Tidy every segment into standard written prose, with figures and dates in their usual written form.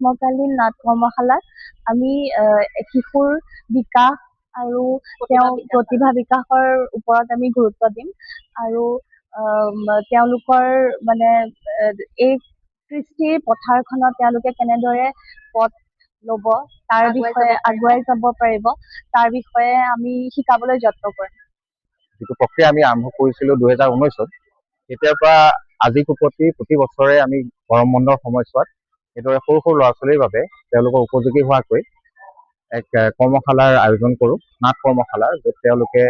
গ্ৰীষ্মকালীন নাট কৰ্মশালাত আমি শিশুৰ বিকাশ আৰু তেওঁ প্ৰতিভা বিকাশৰ ওপৰত আমি গুৰুত্ব দিম আৰু তেওঁলোকৰ মানে এই কৃষ্টিৰ পথাৰখনত তেওঁলোকে কেনেদৰে পথ ল'ব, তাৰ বিষয়ে আগুৱাই যাব পাৰিব, তাৰ বিষয়ে আমি শিকাবলৈ যত্ন কৰিম। যিটো প্ৰক্ৰিয়া আমি আৰম্ভ কৰিছিলো 2019-ত, তেতিয়াৰ পৰা আজি প্ৰতি বছৰে আমি গৰম বন্ধৰ সময়ছোৱাত এইদৰে সৰু সৰু ল'ৰা ছোৱালীৰ বাবে তেওঁলোকৰ উপযোগী হোৱাকৈ এক কৰ্মশালাৰ আয়োজন কৰোঁ, নাট কৰ্মশালাৰ, য'ত তেওঁলোকে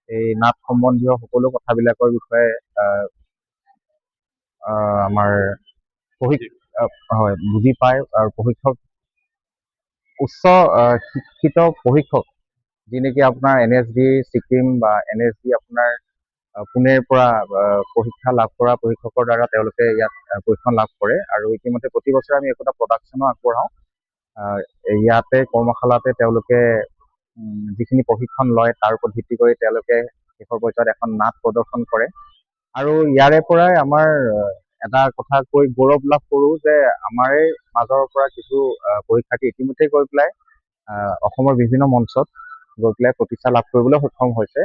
এই নাট সম্বন্ধীয় সকলো কথাবিলাকৰ বিষয়ে আমাৰ বুজি পায় আৰু প্ৰশিক্ষক উচ্চ শিক্ষিত প্ৰশিক্ষক যি নেকি আপোনাৰ NSD ছিকিম বা NSD আপোনাৰ পুনেৰ পৰা প্ৰশিক্ষা লাভ কৰা প্ৰশিক্ষকৰ দ্বাৰা তেওঁলোকে ইয়াত প্ৰশিক্ষণ লাভ কৰে আৰু ইতিমধ্যে প্ৰতি বছৰে আমি একোটা প্ৰডাকশ্যনো আগবঢ়াওঁ। ইয়াতে কৰ্মশালাতে তেওঁলোকে যিখিনি প্ৰশিক্ষণ লয় তাৰ ওপৰত ভিত্তি কৰি তেওঁলোকে শেষৰ পৰ্যায়ত এখন নাট প্ৰদৰ্শন কৰে আৰু ইয়াৰে পৰাই আমাৰ এটা কথা কৈ গৌৰৱ লাভ কৰোঁ যে আমাৰে মাজৰ পৰা কিছু পৰীক্ষাৰ্থী ইতিমধ্যে গৈ পেলাই অসমৰ বিভিন্ন মঞ্চত গৈ পেলাই প্ৰতিষ্ঠা লাভ কৰিবলৈ সক্ষম হৈছে।